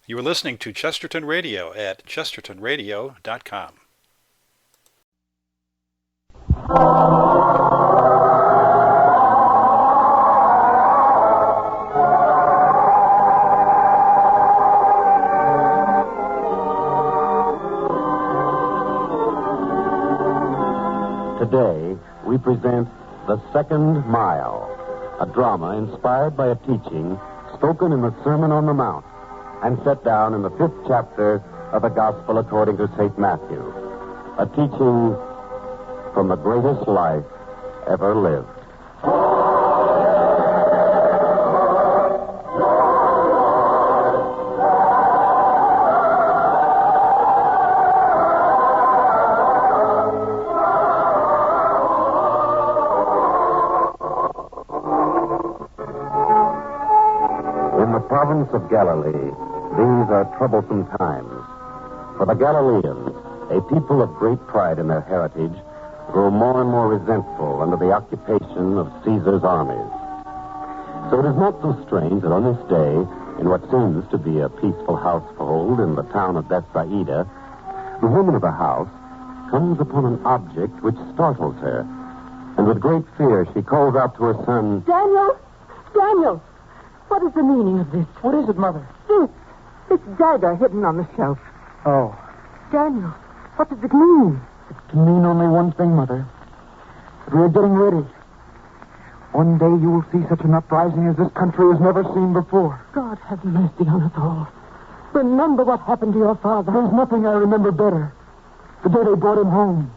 You are listening to Chesterton Radio at chestertonradio.com. Today, we present The Second Mile, a drama inspired by a teaching spoken in the Sermon on the Mount and set down in the 5th chapter of the Gospel according to St. Matthew, a teaching from the greatest life ever lived. In the province of Galilee, these are troublesome times. For the Galileans, a people of great pride in their heritage, grow more and more resentful under the occupation of Caesar's armies. So it is not so strange that on this day, in what seems to be a peaceful household in the town of Bethsaida, the woman of the house comes upon an object which startles her, and with great fear she calls out to her son, Daniel! Daniel! What is the meaning of this? What is it, Mother? This dagger hidden on the shelf. Oh, Daniel, what does it mean? it can mean only one thing, Mother. That we are getting ready. One day you will see such an uprising as this country has never seen before. God have mercy on us all. Remember what happened to your father. There's nothing I remember better. The day they brought him home.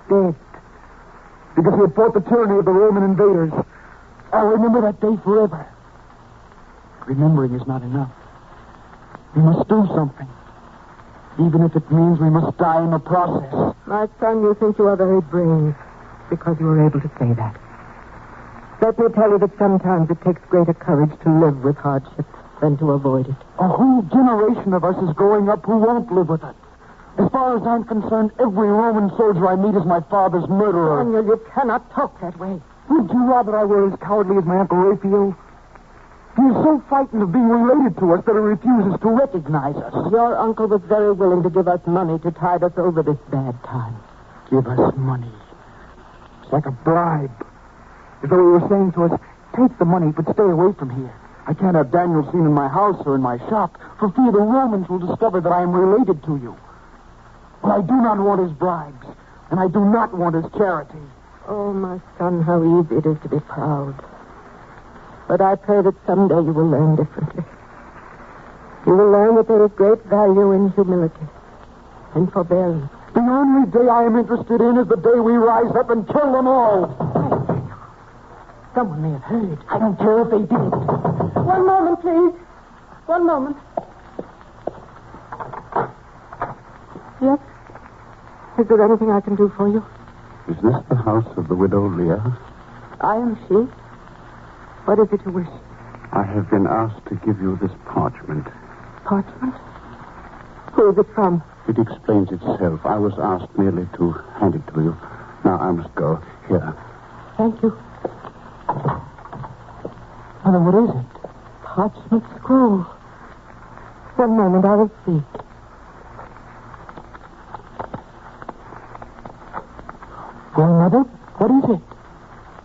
Dead. Because he had fought the tyranny of the Roman invaders. I'll remember that day forever. Remembering is not enough. We must do something. Even if it means we must die in the process. My son, you think you are very brave because you were able to say that. Let me tell you that sometimes it takes greater courage to live with hardship than to avoid it. A whole generation of us is growing up who won't live with it. As far as I'm concerned, every Roman soldier I meet is my father's murderer. Daniel, you cannot talk that way. Would you rather I were as cowardly as my Uncle Raphael? He is so frightened of being related to us that he refuses to recognize us. Your uncle was very willing to give us money to tide us over this bad time. Give us money. It's like a bribe. As though he were saying to us, take the money, but stay away from here. I can't have Daniel seen in my house or in my shop, for fear the Romans will discover that I am related to you. But I do not want his bribes, and I do not want his charity. Oh, my son, how easy it is to be proud. But I pray that someday you will learn differently. You will learn that there is great value in humility and forbearance. The only day I am interested in is the day we rise up and kill them all. Someone may have heard. I don't care if they did. One moment, please. One moment. Yes? Is there anything I can do for you? Is this the house of the widow Leah? I am she. What is it you wish? I have been asked to give you this parchment. Parchment? Who is it from? It explains itself. I was asked merely to hand it to you. Now I must go. Here. Thank you. Mother, what is it? Parchment scroll. One moment, I will see. Well, Mother, what is it?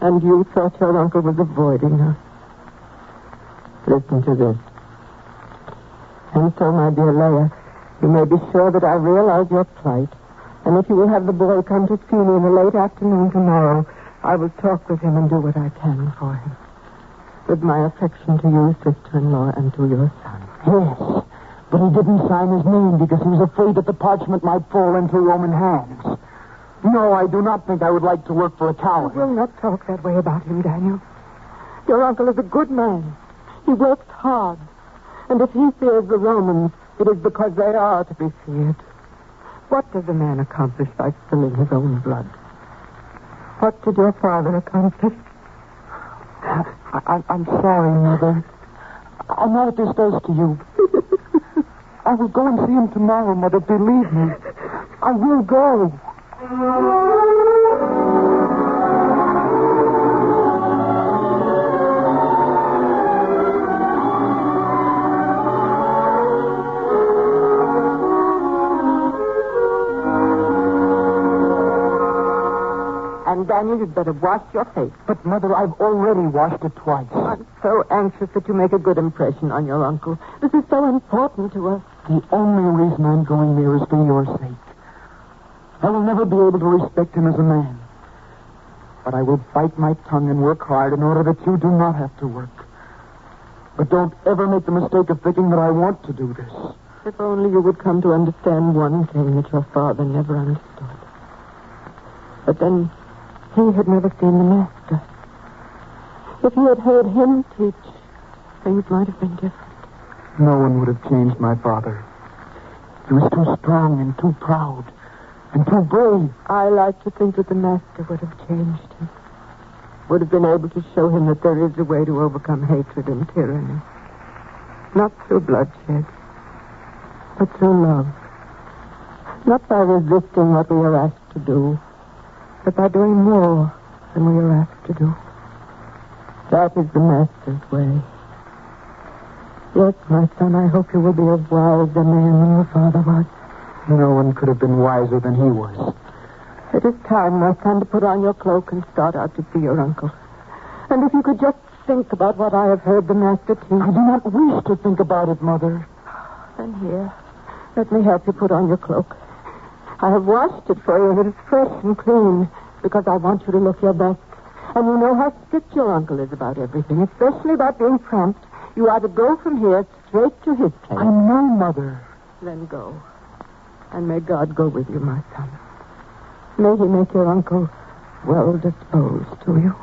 And you thought your uncle was avoiding her. Listen to this. And so, my dear Leah, you may be sure that I realize your plight. And if you will have the boy come to see me in the late afternoon tomorrow, I will talk with him and do what I can for him. With my affection to you, sister-in-law, and to your son. Yes, but he didn't sign his name because he was afraid that the parchment might fall into Roman hands. No, I do not think I would like to work for a coward. You will not talk that way about him, Daniel. Your uncle is a good man. He works hard. And if he fears the Romans, it is because they are to be feared. What does a man accomplish by spilling his own blood? What did your father accomplish? I'm sorry, Mother. I know what this does to you. I will go and see him tomorrow, Mother. Believe me. I will go. Daniel, you'd better wash your face. But, Mother, I've already washed it twice. I'm so anxious that you make a good impression on your uncle. This is so important to us. The only reason I'm going there is for your sake. I will never be able to respect him as a man. But I will bite my tongue and work hard in order that you do not have to work. But don't ever make the mistake of thinking that I want to do this. If only you would come to understand one thing that your father never understood. But then, he had never seen the master. If he had heard him teach, things might have been different. No one would have changed my father. He was too strong and too proud and too brave. I like to think that the master would have changed him. Would have been able to show him that there is a way to overcome hatred and tyranny. Not through bloodshed, but through love. Not by resisting what we are asked to do, but by doing more than we are asked to do. That is the master's way. Yes, my son, I hope you will be as wise a man than your father was. No one could have been wiser than he was. It is time, my son, to put on your cloak and start out to see your uncle. And if you could just think about what I have heard the master teach. I do not wish to think about it, Mother. Then here, let me help you put on your cloak. I have washed it for you, and it is fresh and clean, because I want you to look your best. And you know how strict your uncle is about everything, especially about being prompt. You are to go from here straight to his place. I know, Mother. Then go. And may God go with you, my son. May he make your uncle well disposed to you.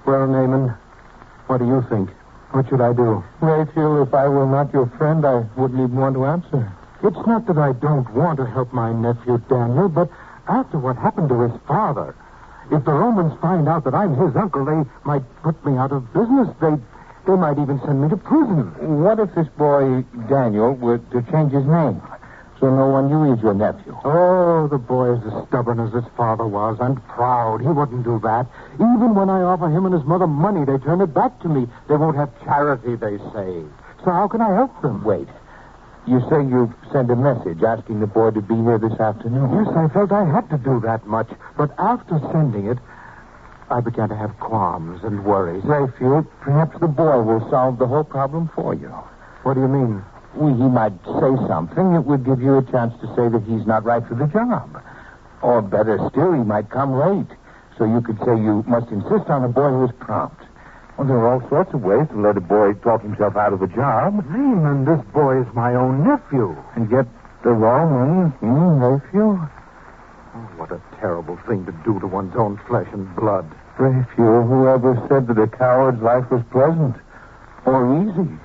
Well, Naaman, what do you think? What should I do? Raphael, if I were not your friend, I wouldn't even want to answer. It's not that I don't want to help my nephew Daniel, but after what happened to his father, if the Romans find out that I'm his uncle, they might put me out of business. They might even send me to prison. What if this boy, Daniel, were to change his name so no one knew he's your nephew? Oh, the boy is as stubborn as his father was, and proud. He wouldn't do that. Even when I offer him and his mother money, they turn it back to me. They won't have charity, they say. So how can I help them? Wait. You say you sent a message asking the boy to be here this afternoon. Yes, I felt I had to do that much. But after sending it, I began to have qualms and worries. Raphael, perhaps the boy will solve the whole problem for you. What do you mean? Well, he might say something that would give you a chance to say that he's not right for the job. Or better still, he might come late. So you could say you must insist on a boy who is prompt. Well, there are all sorts of ways to let a boy talk himself out of a job. Naaman, this boy is my own nephew. And yet the Romans, Raphael? Oh, what a terrible thing to do to one's own flesh and blood. Raphael, whoever said that a coward's life was pleasant or easy?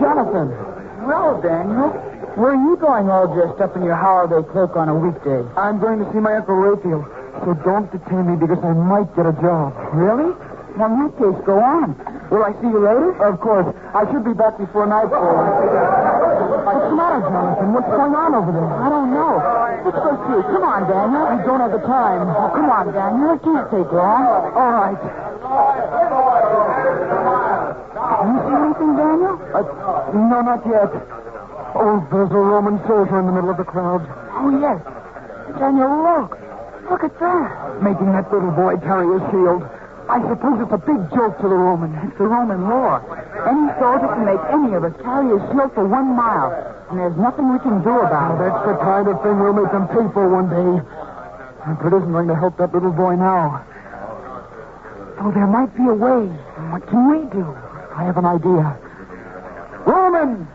Jonathan. Well, Daniel, where are you going all dressed up in your holiday cloak on a weekday? I'm going to see my Uncle Raphael, so don't detain me because I might get a job. Really? Well, in that case, go on. Will I see you later? Of course. I should be back before nightfall. What's the matter, Jonathan? What's going on over there? I don't know. Let's go see. Come on, Daniel. I don't have the time. Oh, come on, Daniel. It can't take long. All right. You see anything, Daniel? No, not yet. Oh, there's a Roman soldier in the middle of the crowd. Oh, yes. Daniel, look. Look at that. Making that little boy carry his shield. I suppose it's a big joke to the Romans. It's the Roman law. Any soldier can make any of us carry his shield for 1 mile, and there's nothing we can do about it. That's the kind of thing we'll make them pay for one day. But it isn't going to help that little boy now. Oh, there might be a way. What can we do? I have an idea. Roman!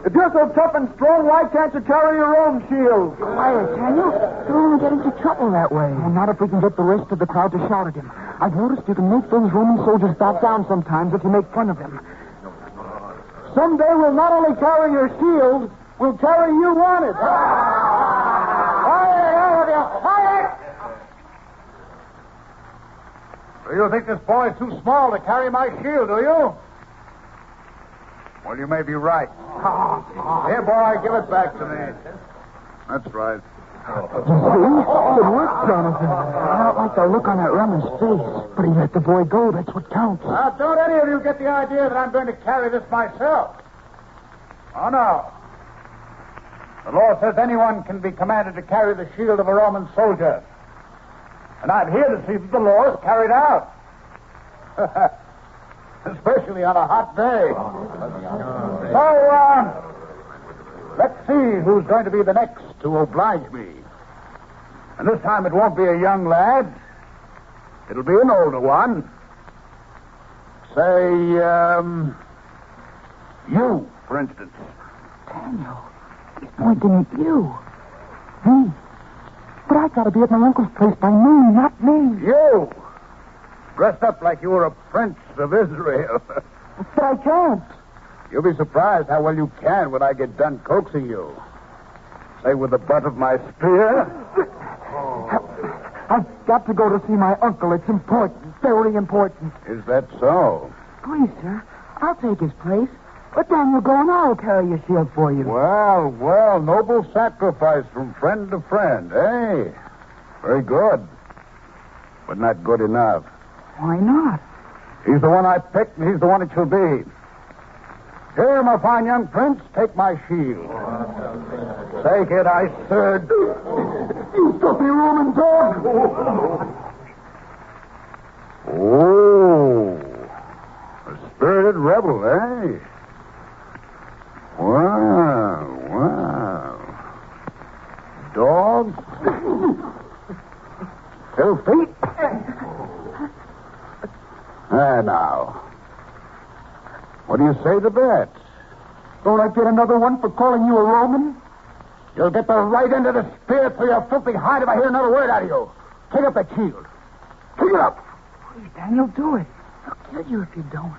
If you're so tough and strong, why can't you carry your own shield? Quiet, Daniel. You'll only get into trouble that way. Well, not if we can get the rest of the crowd to shout at him. I've noticed you can make those Roman soldiers back down sometimes if you make fun of them. someday we'll not only carry your shield, we'll carry you on it. You think this boy is too small to carry my shield, do you? Well, you may be right. Here, boy, give it back to me. That's right. It worked, Jonathan. I don't like the look on that rumman's face. But he let the boy go. That's what counts. Now, don't any of you get the idea that I'm going to carry this myself. Oh, no. The law says anyone can be commanded to carry the shield of a Roman soldier. And I'm here to see that the law is carried out. Especially on a hot day. So, let's see who's going to be the next to oblige me. And this time it won't be a young lad. It'll be an older one. Say, you, for instance. Daniel, he's pointing at you. Me. But I gotta be at my uncle's place by noon, not me. You! Dressed up like you were a prince of Israel. But I can't. You'll be surprised how well you can when I get done coaxing you. Say, with the butt of my spear. I've got to go to see my uncle. It's important. Very important. Is that so? Please, sir, I'll take his place. But Daniel, go and I'll carry your shield for you. Well, noble sacrifice from friend to friend, eh? Very good. But not good enough. Why not? He's the one I picked, and he's the one it shall be. Here, my fine young prince, take my shield. Take it, I said. You filthy Roman dog! Oh, a spirited rebel, eh? Wow. Dog? Filthy? Now. What do you say to that? Don't I get another one for calling you a Roman? You'll get the right end of the spear through your filthy hide if I hear another word out of you. Take up that shield. Take it up. Please, Daniel, do it. I'll kill you if you don't.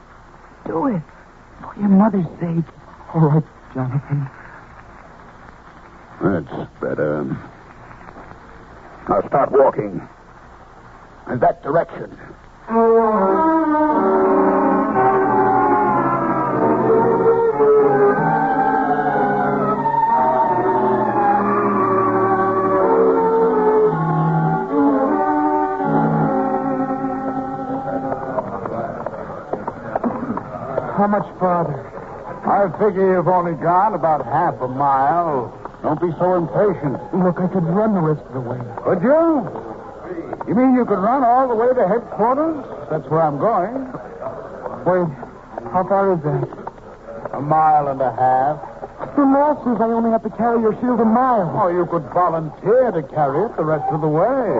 Do it. For your mother's sake. All right, Jonathan. That's better. Now start walking. In that direction. How much farther? I figure you've only gone about half a mile. Don't be so impatient. Look, I could run the rest of the way. Could you? You mean you could run all the way to headquarters? That's where I'm going. Wait, how far is that? A mile and a half. The law says I only have to carry your shield a mile. Oh, you could volunteer to carry it the rest of the way.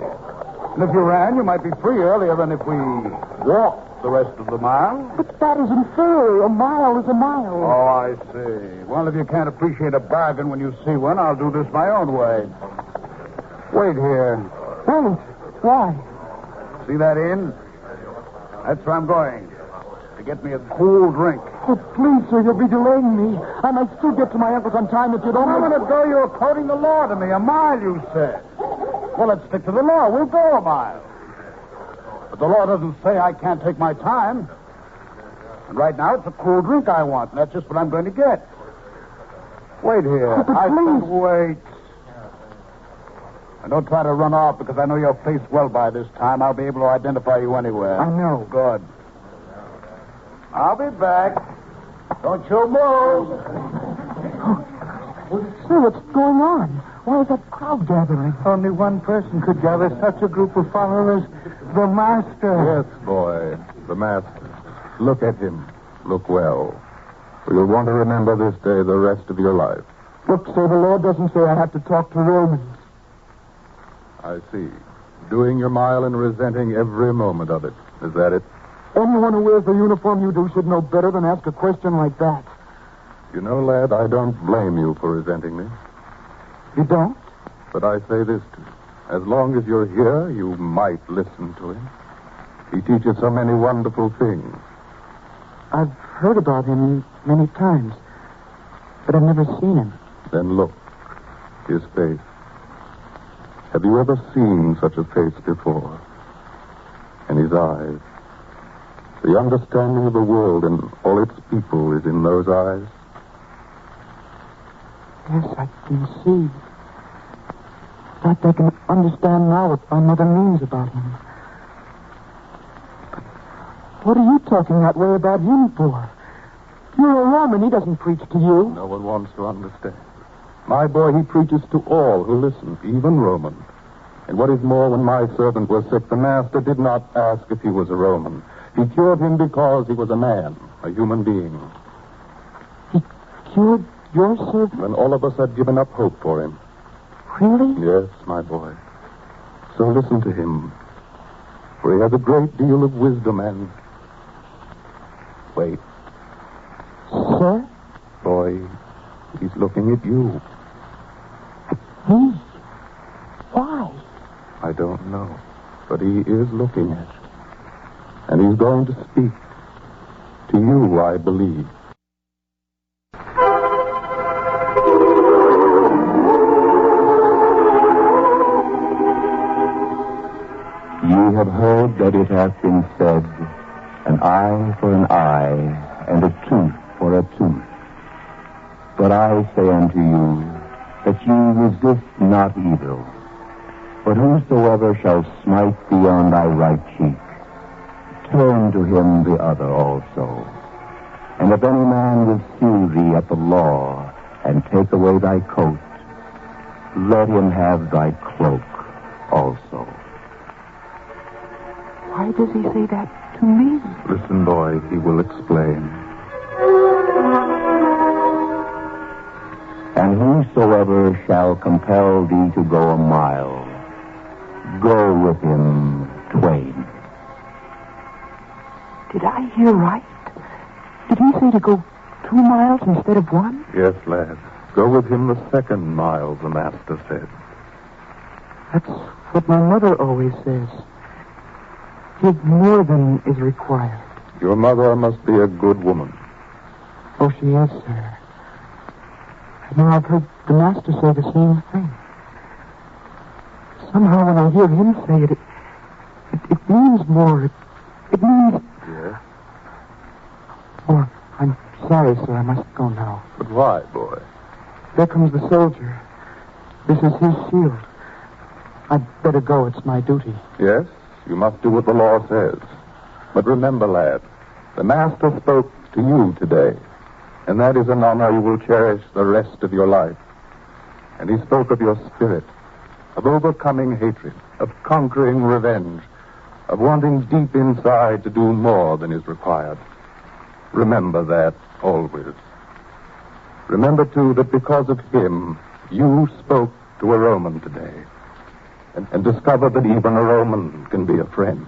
And if you ran, you might be free earlier than if we walked the rest of the mile. But that isn't fair. A mile is a mile. Oh, I see. Well, if you can't appreciate a bargain when you see one, I'll do this my own way. Wait here. Wait. Why? See that inn? That's where I'm going. To get me a cool drink. Oh, please, sir, you'll be delaying me. I might still get to my uncle's on time if you don't... A minute ago, you were quoting the law to me. A mile, you said. Well, let's stick to the law. We'll go a mile. But the law doesn't say I can't take my time. And right now, it's a cool drink I want, and that's just what I'm going to get. Wait here. Oh, but I please. said wait. And don't try to run off, because I know your face well by this time. I'll be able to identify you anywhere. I know. Good. I'll be back. Don't you move. Sir, what's going on? Why is that crowd gathering? Only one person could gather such a group of followers. The master. Yes, boy. The master. Look at him. Look well. You'll want to remember this day the rest of your life. Look, sir, the law doesn't say I have to talk to Romans. I see. Doing your mile and resenting every moment of it. Is that it? Anyone who wears the uniform you do should know better than ask a question like that. You know, lad, I don't blame you for resenting me. You don't? But I say this to you. As long as you're here, you might listen to him. He teaches so many wonderful things. I've heard about him many times, but I've never seen him. Then look. His face. Have you ever seen such a face before? And his eyes. The understanding of the world and all its people is in those eyes. Yes, I can see. In fact, I can understand now what my mother means about him. But what are you talking that way about him for? You're a Roman. He doesn't preach to you. No one wants to understand. My boy, he preaches to all who listen, even Romans. And what is more, when my servant was sick, the master did not ask if he was a Roman. He cured him because he was a man, a human being. He cured your servant? When all of us had given up hope for him. Really? Yes, my boy. So listen to him. For he has a great deal of wisdom and... Wait. Sir? Boy, he's looking at you. Me? Why? I don't know. But he is looking at you. And he's going to speak. To you, I believe. Ye have heard that it hath been said, an eye for an eye, and a tooth for a tooth. But I say unto you, that ye resist not evil. But whosoever shall smite thee on thy right cheek, turn to him the other also. And if any man will sue thee at the law, and take away thy coat, let him have thy cloak also. Why does he say that to me? Listen, boy, he will explain. And whosoever shall compel thee to go a mile, go with him twain. Did I hear right? Did he say to go 2 miles instead of 1? Yes, lad. Go with him the 2nd mile, the master said. That's what my mother always says. Give more than is required. Your mother must be a good woman. Oh, she is, sir. And now I've heard the master say the same thing. Somehow when I hear him say it, it means more. It means... Yes? Oh, I'm sorry, sir. I must go now. But why, boy? There comes the soldier. This is his shield. I'd better go. It's my duty. Yes, you must do what the law says. But remember, lad, the master spoke to you today, and that is an honor you will cherish the rest of your life. And he spoke of your spirit, of overcoming hatred, of conquering revenge, of wanting deep inside to do more than is required. Remember that always. Remember, too, that because of him, you spoke to a Roman today. And discovered that even a Roman can be a friend.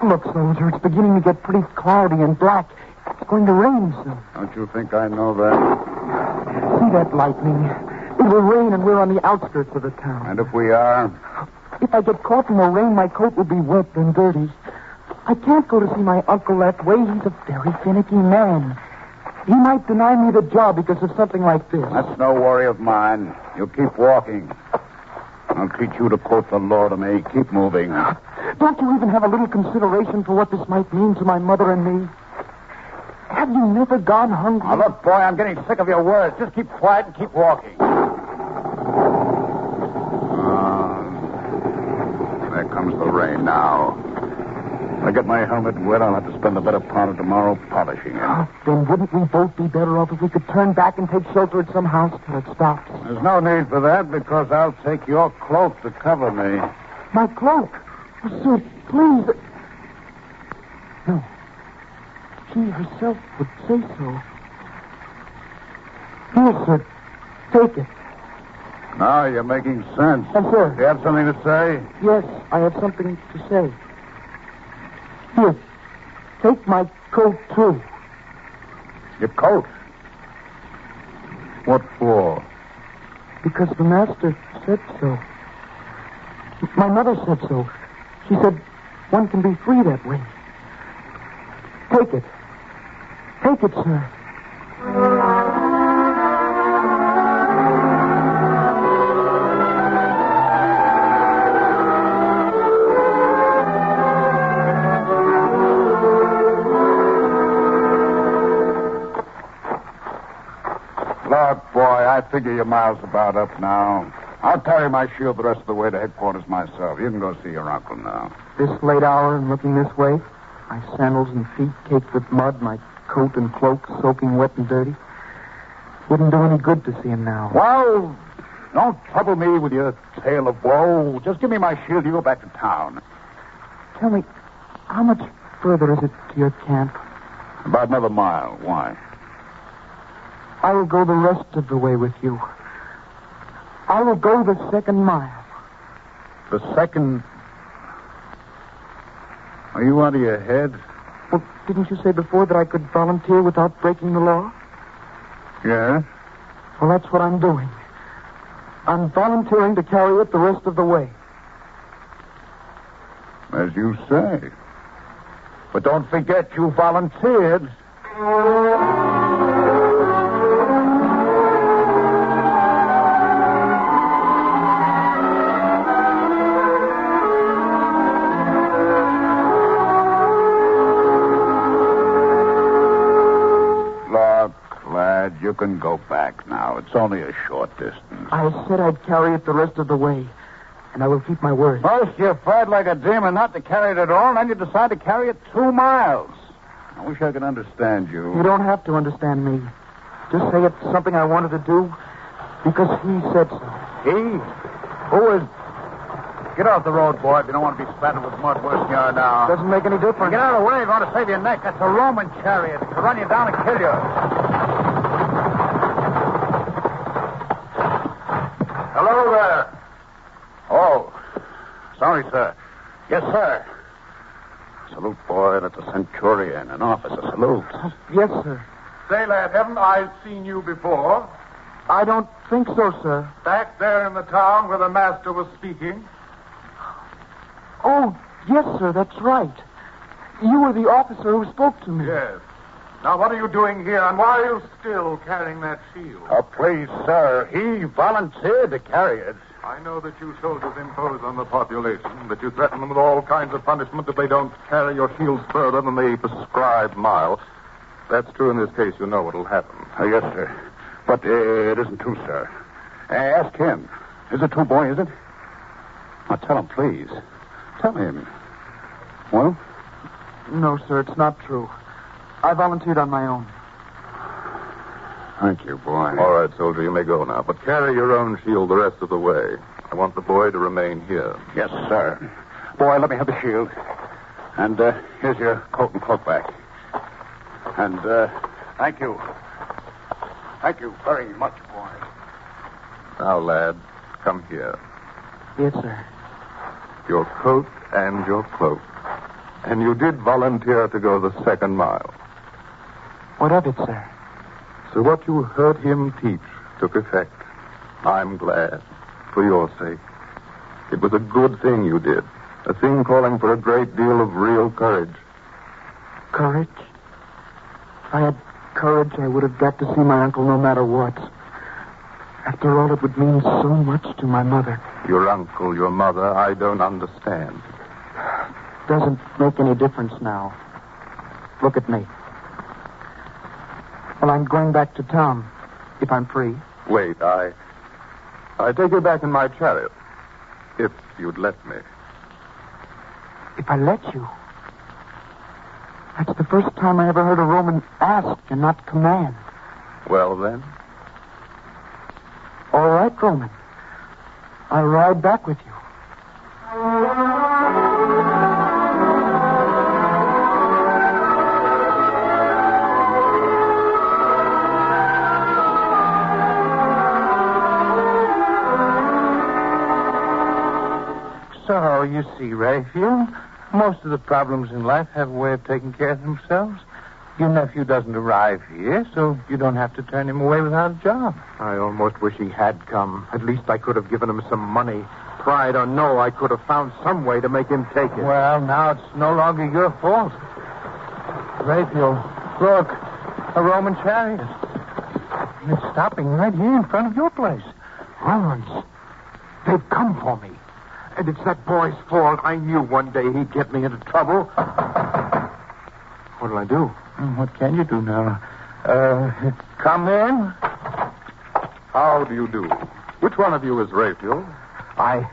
Look, soldier, it's beginning to get pretty cloudy and black. It's going to rain soon. Don't you think I know that? See that lightning? It will rain and we're on the outskirts of the town. And if we are? If I get caught in the rain, my coat will be wet and dirty. I can't go to see my uncle that way. He's a very finicky man. He might deny me the job because of something like this. That's no worry of mine. You keep walking. I'll teach you to quote the law to me. Keep moving. Don't you even have a little consideration for what this might mean to my mother and me? Have you never gone hungry? Now, look, boy, I'm getting sick of your words. Just keep quiet and keep walking. There comes the rain now. If I get my helmet wet, I'll have to spend the better part of tomorrow polishing it. Oh, then wouldn't we both be better off if we could turn back and take shelter at some house till it stops? There's no need for that because I'll take your cloak to cover me. My cloak? Oh, sir, please. No. She herself would say so. Here, sir. Take it. Now you're making sense. Yes, sir. Do you have something to say? Yes, I have something to say. Here, take my coat, too. Your coat? What for? Because the master said so. My mother said so. She said one can be free that way. Take it. Take it, sir. Look, boy, I figure your mile's about up now. I'll carry my shield the rest of the way to headquarters myself. You can go see your uncle now. This late hour and looking this way, my sandals and feet caked with mud, my coat and cloak soaking wet and dirty. Wouldn't do any good to see him now. Well, don't trouble me with your tale of woe. Just give me my shield. You go back to town. Tell me, how much further is it to your camp? About another mile. Why? I will go the rest of the way with you. I will go the second mile. The second... Are you out of your head? Well, didn't you say before that I could volunteer without breaking the law? Yes. Well, that's what I'm doing. I'm volunteering to carry it the rest of the way. As you say. But don't forget you volunteered. You can go back now. It's only a short distance. I said I'd carry it the rest of the way, and I will keep my word. First, you fight like a demon not to carry it at all, and then you decide to carry it 2 miles. I wish I could understand you. You don't have to understand me. Just say it's something I wanted to do because he said so. He? Who is... Get off the road, boy, if you don't want to be spattered with mud worse than you are now. Doesn't make any difference. Get out of the way. You're going to save your neck. That's a Roman chariot. It'll run you down and kill you. Hello there. Oh, sorry, sir. Yes, sir. Salute, boy. That's a centurion, an officer. Salute. Yes, sir. Say, lad, haven't I seen you before? I don't think so, sir. Back there in the town where the master was speaking? Oh, yes, sir, that's right. You were the officer who spoke to me. Yes. Now, what are you doing here, and why are you still carrying that shield? Oh, please, sir. He volunteered to carry it. I know that you soldiers impose on the population, that you threaten them with all kinds of punishment if they don't carry your shields further than the prescribed mile. That's true in this case. You know what'll happen. Yes, sir. But it isn't true, sir. Ask him. Is it true, boy, is it? Now, tell him, please. Tell him. Well? No, sir, it's not true. I volunteered on my own. Thank you, boy. All right, soldier, you may go now. But carry your own shield the rest of the way. I want the boy to remain here. Yes, sir. Boy, let me have the shield. And here's your coat and cloak back. And thank you. Thank you very much, boy. Now, lad, come here. Yes, sir. Your coat and your cloak. And you did volunteer to go the second mile. What of it, sir? So what you heard him teach took effect. I'm glad, for your sake. It was a good thing you did. A thing calling for a great deal of real courage. Courage? If I had courage, I would have got to see my uncle no matter what. After all, it would mean so much to my mother. Your uncle, your mother, I don't understand. Doesn't make any difference now. Look at me. Well, I'm going back to town, if I'm free. Wait, I take you back in my chariot. If you'd let me. If I let you? That's the first time I ever heard a Roman ask and not command. Well, then? All right, Roman. I'll ride back with you. you see, Raphael, most of the problems in life have a way of taking care of themselves. Your nephew doesn't arrive here, so you don't have to turn him away without a job. I almost wish he had come. At least I could have given him some money. Pride or no, I could have found some way to make him take it. Well, now it's no longer your fault. Raphael, look, a Roman chariot. And it's stopping right here in front of your place. Romans, they've come for me. And it's that boy's fault. I knew one day he'd get me into trouble. What'll I do? What can you do now? Come in. How do you do? Which one of you is Raphael? I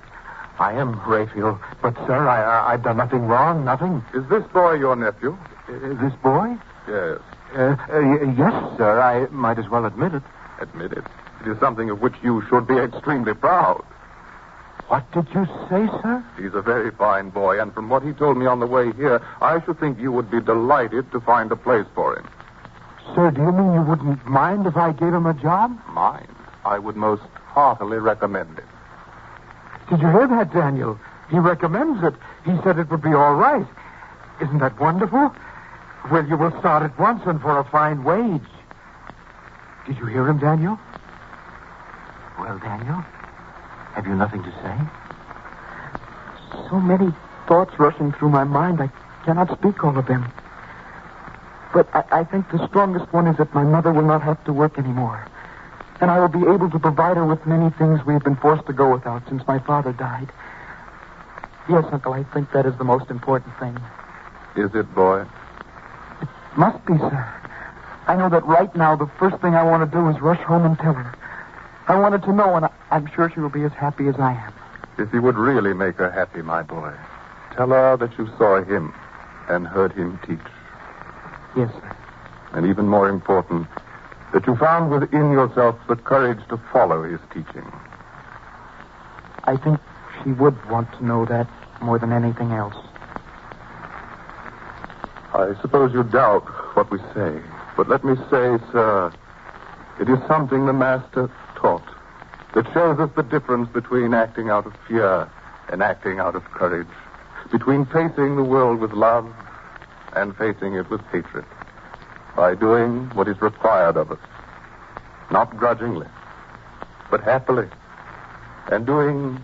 am Raphael. But, sir, I've done nothing wrong, nothing. Is this boy your nephew? This boy? Yes. Yes, sir. I might as well admit it. Admit it. It is something of which you should be extremely proud. What did you say, sir? He's a very fine boy, and from what he told me on the way here, I should think you would be delighted to find a place for him. Sir, do you mean you wouldn't mind if I gave him a job? Mind? I would most heartily recommend it. Did you hear that, Daniel? He recommends it. He said it would be all right. Isn't that wonderful? Well, you will start at once and for a fine wage. Did you hear him, Daniel? Well, Daniel, have you nothing to say? So many thoughts rushing through my mind, I cannot speak all of them. But I think the strongest one is that my mother will not have to work anymore. And I will be able to provide her with many things we have been forced to go without since my father died. Yes, Uncle, I think that is the most important thing. Is it, boy? Must be, sir. I know that right now the first thing I want to do is rush home and tell her. I want her to know, and I'm sure she will be as happy as I am. If you would really make her happy, my boy, tell her that you saw him and heard him teach. Yes, sir. And even more important, that you found within yourself the courage to follow his teaching. I think she would want to know that more than anything else. I suppose you doubt what we say, but let me say, sir, it is something the Master taught that shows us the difference between acting out of fear and acting out of courage, between facing the world with love and facing it with hatred, by doing what is required of us, not grudgingly, but happily, and doing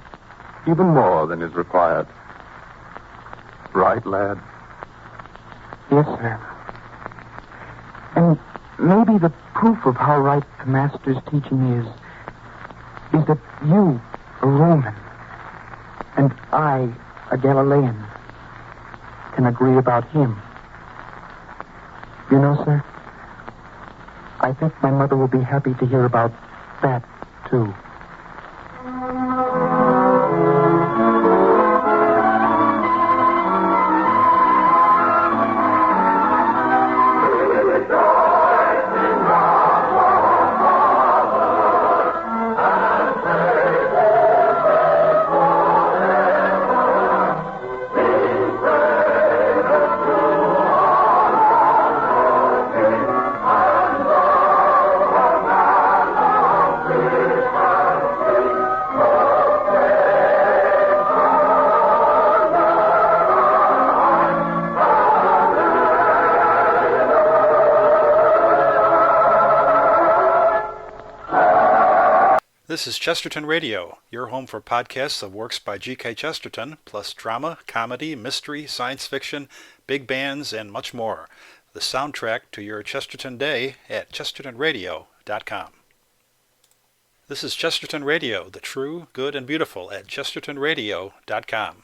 even more than is required. Right, lad? Yes, sir. And maybe the proof of how right the Master's teaching is that you, a Roman, and I, a Galilean, can agree about him. You know, sir, I think my mother will be happy to hear about that, too. This is Chesterton Radio, your home for podcasts of works by G.K. Chesterton, plus drama, comedy, mystery, science fiction, big bands, and much more. The soundtrack to your Chesterton day at chestertonradio.com. This is Chesterton Radio, the true, good, and beautiful at chestertonradio.com.